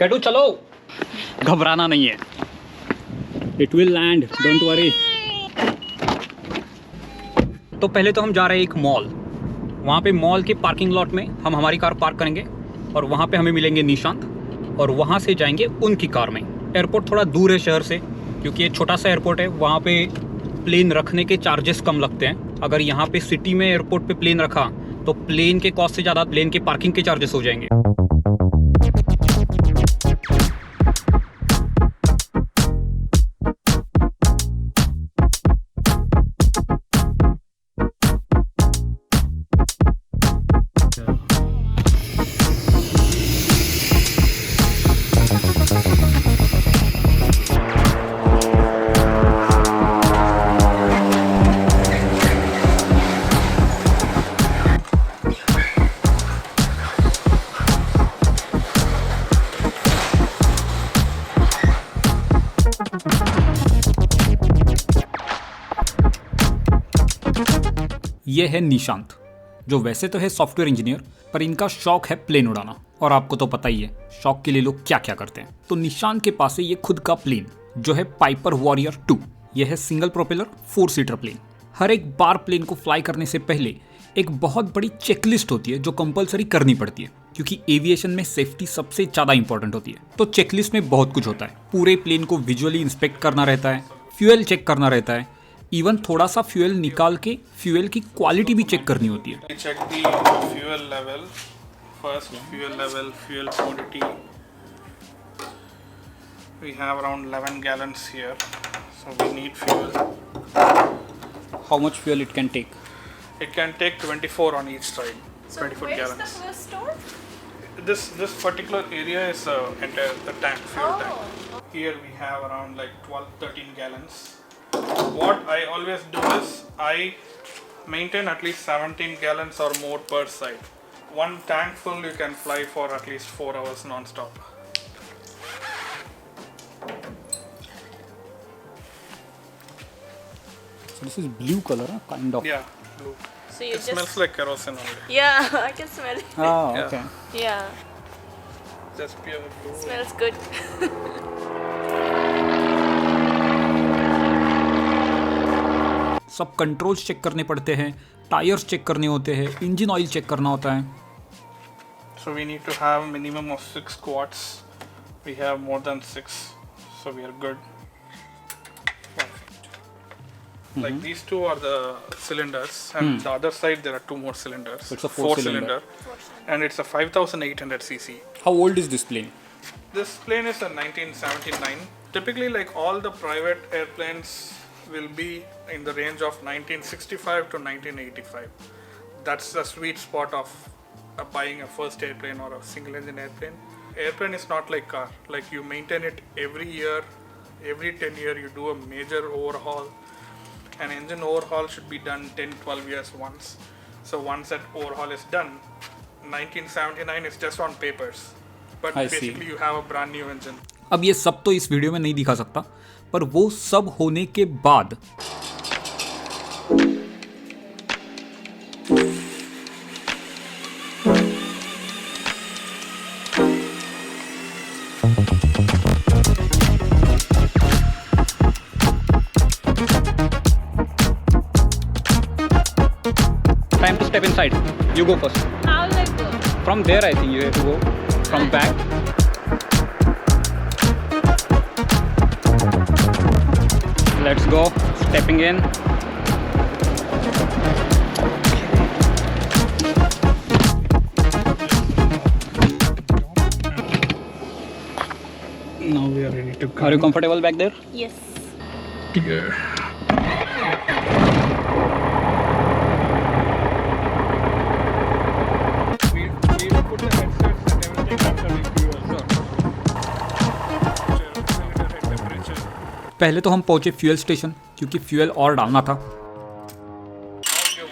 कैटू चलो, घबराना नहीं है, it will land, don't worry. तो पहले तो हम जा रहे हैं एक मॉल, वहाँ पे मॉल के पार्किंग लॉट में हम हमारी कार पार्क करेंगे और वहाँ पे हमें मिलेंगे निशांत और वहाँ से जाएंगे उनकी कार में। एयरपोर्ट थोड़ा दूर है शहर से, क्योंकि ये छोटा सा एयरपोर्ट है, वहाँ पे प्लेन रखने के चार्जेस कम लगते हैं। अगर यहाँ पे सिटी में एयरपोर्ट पे प्लेन रखा तो प्लेन के कॉस्ट से ज़्यादा प्लेन के पार्किंग के चार्जेस हो जाएंगे। ये है निशांत, जो वैसे तो है सॉफ्टवेयर इंजीनियर, पर इनका शौक है प्लेन उड़ाना। और आपको तो पता ही है शौक के लिए लोग क्या क्या करते हैं। तो निशांत के पास है ये खुद का प्लेन, जो है पाइपर वॉरियर 2। यह है सिंगल प्रोपेलर 4 सीटर प्लेन। हर एक बार प्लेन को फ्लाई करने से पहले एक बहुत बड़ी चेकलिस्ट होती है जो कंपलसरी करनी पड़ती है, क्योंकि एविएशन में सेफ्टी सबसे ज़्यादा इंपॉर्टेंट होती है। तो चेकलिस्ट में बहुत कुछ होता है। पूरे प्लेन को विजुअली इंस्पेक्ट करना रहता है, फ्यूल चेक करना रहता है, इवन थोड़ा सा फ्यूल निकाल के फ्यूल की क्वालिटी भी चेक करनी होती है। Check the fuel level, first fuel level, fuel quantity. We have around 11 gallons here, so we need fuel. How much fuel it can take? It can take 24 on each side. So 24 where's gallons. the fuel store? This particular area is entire the tank, fuel Oh. tank. Here we have around like 12-13 gallons. What I always do is I maintain at least 17 gallons or more per side. One tank full you can fly for at least 4 hours non-stop. So this is blue color, kind of. Yeah, blue. So you It smells like kerosene only. Yeah, I can smell it. Ah, Yeah. okay. Yeah, Just pure blue. smells good. सब controls check करने पड़ते हैं, tyres check करने होते हैं, engine oil check करना होता है। So we need to have minimum of 6 squats. We have more than 6, so we are good. Perfect. Like these two are the cylinders, and the other side there are 2 more cylinders. So it's a 4-cylinder. And it's a 5,800 cc. How old is this plane? This plane is a 1979. Typically, like all the private airplanes will be in the range of 1965 to 1985. That's the sweet spot of buying a first airplane or a single engine airplane. Airplane is not like car. Like you maintain it every year, every 10 year you do a major overhaul. An engine overhaul should be done 10-12 years once. So once that overhaul is done, 1979 is just on papers. But I see. basically you have a brand new engine. अब ये सब तो इस video में नहीं दिखा सकता, पर वो सब होने के बाद time to step inside. You go first. How will I go? From there, I think you have to go. From back. Let's go. Stepping in. Now we are ready to go. Are you comfortable back there? Yes. Here. We will put the headsets and everything after we fuel. Cylinder head temperature. पहले तो हम पहुंचे fuel station, क्योंकि fuel और डालना था। You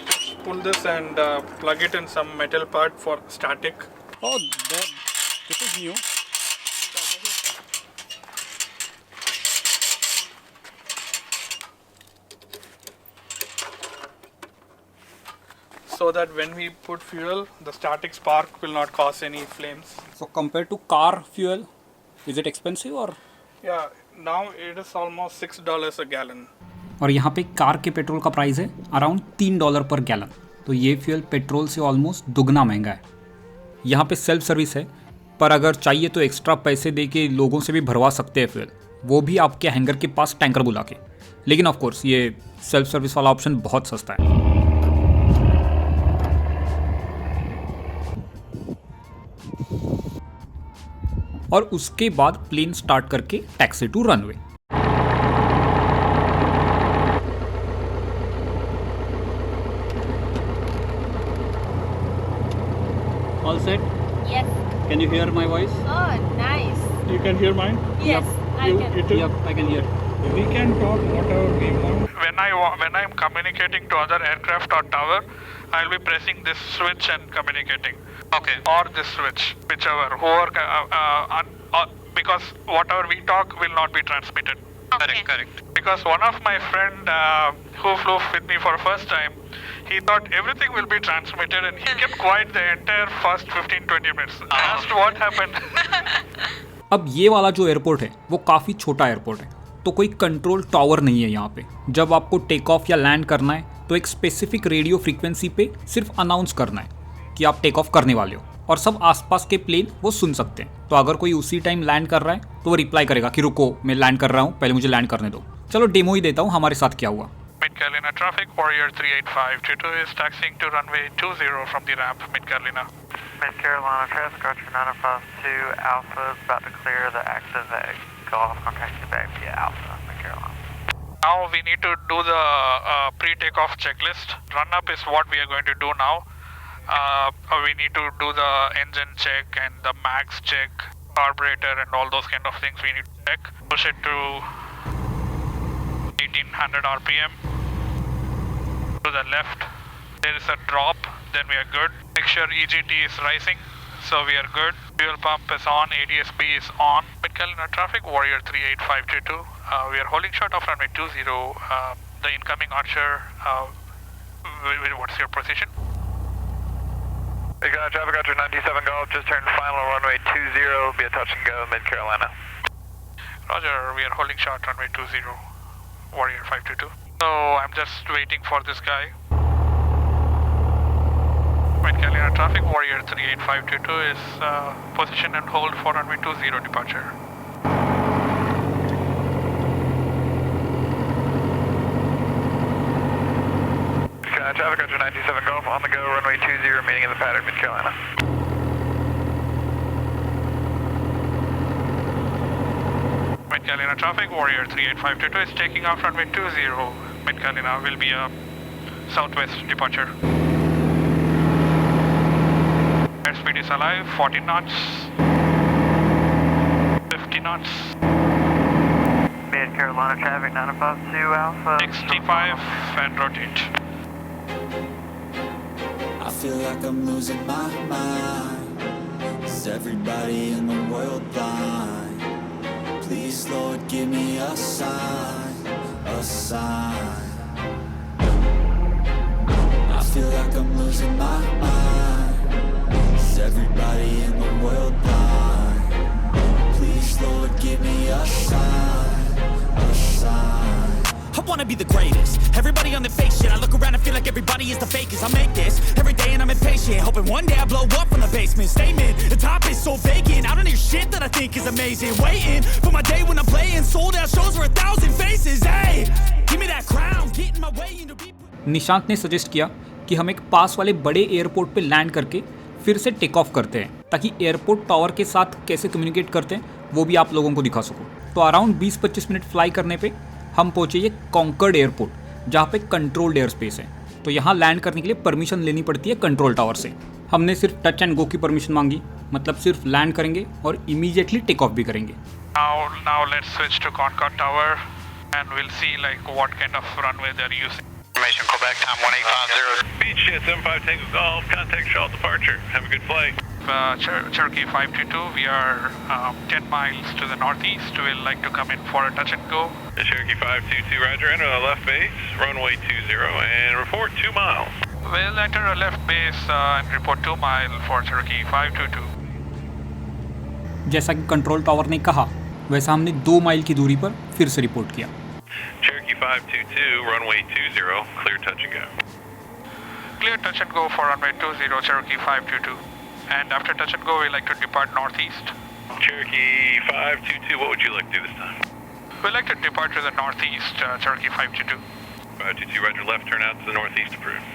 pull this and plug it in some metal part for static. Oh, this is new. So that when we put fuel, the static spark will not cause any flames. So compared to car fuel, Is it expensive or? Yeah, now it is almost $6 a gallon. और यहाँ पे car के petrol का price है around $3 पर gallon. तो ये fuel petrol से ऑलमोस्ट दुगना महंगा है। यहाँ पे सेल्फ सर्विस है, पर अगर चाहिए तो एक्स्ट्रा पैसे दे के लोगों से भी भरवा सकते हैं फ्यूल, वो भी आपके हैंगर के पास टैंकर बुला के। लेकिन ऑफ कोर्स ये सेल्फ सर्विस वाला ऑप्शन बहुत सस्ता है। और उसके बाद प्लेन स्टार्ट करके taxi to runway. All set? Yes. Can you hear my voice? Oh, nice. You can hear mine? Yes, I can. You too? Yep, I can hear. We can talk whatever we want. When I'm communicating to other aircraft or tower, I'll be pressing this switch and communicating. Okay. Or this switch, whichever. Because whatever we talk will not be transmitted. Okay. Correct. Because one of my friend who flew with me for the first time, he thought everything will be transmitted and he kept quiet the entire first 15-20 minutes. I asked what happened. अब ये वाला जो airport है वो काफ़ी छोटा airport है, तो कोई कंट्रोल टावर नहीं है यहाँ पे। जब आपको टेक ऑफ या लैंड करना है तो एक स्पेसिफिक रेडियो फ्रीक्वेंसी पे सिर्फ अनाउंस करना है कि आप टेक ऑफ करने वाले हो, और सब आसपास के प्लेन वो सुन सकते हैं। तो अगर कोई उसी टाइम लैंड कर रहा है तो वो रिप्लाई करेगा कि रुको, मैं लैंड कर रहा हूँ, पहले मुझे लैंड करने दो। चलो डेमो ही देता हूँ हमारे साथ क्या हुआ। Mid Carolina traffic, Warrior 38522 is taxiing to runway 20 from the ramp, Mid Carolina. Mid Carolina traffic, Archer 952 Alpha is about to clear the active Gulf contact back via Alpha, Mid Carolina. Now we need to do the pre-takeoff checklist. Run up is what we are going to do now. We need to do the engine check and the max check, carburetor and all those kind of things we need to check. Push it to 1800 RPM. To the left, there is a drop, then we are good. Make sure EGT is rising, so we are good. Fuel pump is on, ADSB is on. Mid Carolina traffic, Warrior 38522. We are holding short of runway 20. The incoming Archer, what's your position? Mid Carolina traffic, Archer 97 Golf, just turned final runway 20, be a touch and go, Mid Carolina. Roger, we are holding short runway 20, Warrior 522. So I'm just waiting for this guy. Mid Carolina traffic, Warrior 38522 is position and hold for runway 20 departure. Mid Carolina traffic, Archer 97 Golf, on the go, runway 20, remaining in the pattern, Mid Carolina. Mid Carolina traffic, Warrior 38522 is taking off runway 20. Mid Carolina will be a southwest departure. Airspeed is alive, 40 knots, 50 knots. Mid Carolina traffic 952 Alpha. 65 and rotate. I feel like I'm losing my mind. Is everybody in the world blind? Please, Lord, give me a sign, a sign. I feel like I'm losing my mind. Is everybody in the world blind? Please, Lord, give me a sign, a sign. I wanna be the greatest. Everybody on the fake shit. I look around and feel like everybody is the fakest. I make this every day and I'm impatient, hoping one day I blow up from the basement. Statement, the top is so vacant. I don't hear shit that I think is amazing. Waiting for my day when I'm playing sold out shows for 1,000 faces. Hey, give me that crown, getting my way into people. Nishant ने suggest किया कि हम एक पास वाले बड़े airport पे land करके फिर से टेक ऑफ करते हैं, ताकि एयरपोर्ट टावर के साथ कैसे कम्युनिकेट करते हैं वो भी आप लोगों को दिखा सकूं। तो अराउंड 20-25 मिनट फ्लाई करने पे हम पहुंचे ये कॉन्कर्ड एयरपोर्ट, जहाँ पे कंट्रोल्ड एयर स्पेस है। तो यहाँ लैंड करने के लिए परमिशन लेनी पड़ती है कंट्रोल टावर से। हमने सिर्फ टच एंड गो की परमिशन मांगी, मतलब सिर्फ लैंड करेंगे और इमीडिएटली टेक ऑफ भी करेंगे। Now let's switch to Concord Tower and we'll see like what kind of runway they're using. Information Quebec time 1850. Beach jet 75 Tango Golf, contact shuttle departure. Have a good flight. Cherokee 522, we are 10 miles to the northeast. We'll like to come in for a touch and go. Cherokee 522, roger, enter the left base, runway 20, and report 2 miles. We'll enter a left base and report 2 miles for Cherokee 522. जैसा कि control tower ने कहा वैसा हमने 2 mile की दूरी पर फिर से रिपोर्ट किया। Cherokee 522, runway 20, clear touch and go. Clear touch and go for runway 20, Cherokee 522. And after touch and go, we like to depart northeast. Cherokee 522, what would you like to do this time? We like to depart to the northeast, Cherokee 522. 522, roger, left turn out to the northeast, approved.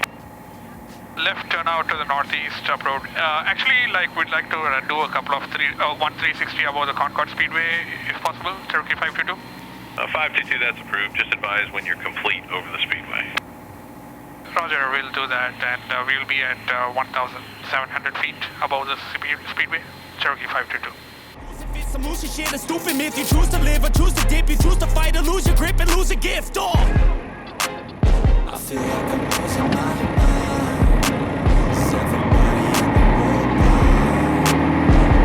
Left turn out to the northeast, approved. Actually, we'd like to do a couple of 360 above the Concord Speedway, if possible, Cherokee 522. 522, that's approved. Just advise when you're complete over the speedway. Roger, we'll do that, and we'll be at 1,700 feet above the speedway, Cherokee 522. Some loose shit, a stupid myth. You choose to live or choose to dip. You choose to fight or lose your grip and lose a gift. Oh! I feel like I'm losing my mind. Is everybody in the world blind?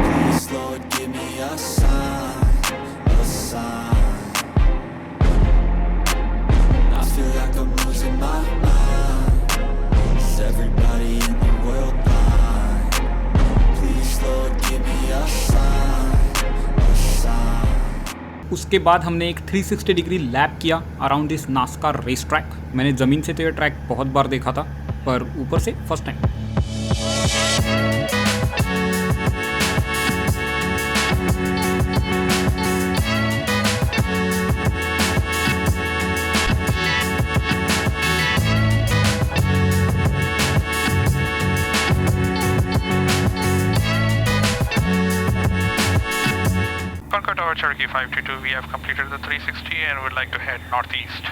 Please, Lord, give me a sign, a sign. I feel like I'm losing my mind. Is everybody in the world blind? Please, Lord, give me a sign, a sign. उसके बाद हमने एक 360 degree lap किया around this नास्कार race track. मैंने ज़मीन से तो ये ट्रैक बहुत बार देखा था, पर ऊपर से first time. Concord Tower, Cherokee 522, we have completed the 360 and would like to head northeast.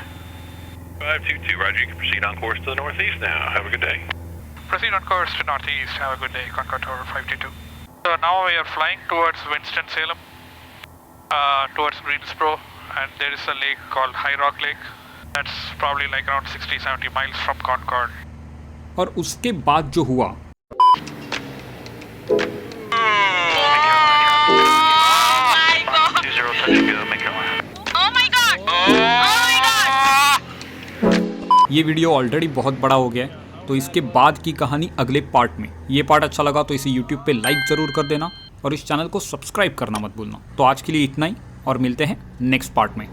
522, roger, you can proceed on course to the northeast now. Have a good day. Proceed on course to northeast. Have a good day, Concord Tower 522. So now we are flying towards Winston-Salem, towards Greensboro, and there is a lake called High Rock Lake. That's probably like around 60-70 miles from Concord. और उसके बाद जो हुआ ये video already बहुत बड़ा हो गया है, तो इसके बाद की कहानी अगले पार्ट में। ये पार्ट अच्छा लगा तो इसे YouTube पे लाइक ज़रूर कर देना और इस चैनल को सब्सक्राइब करना मत भूलना। तो आज के लिए इतना ही और मिलते हैं नेक्स्ट पार्ट में।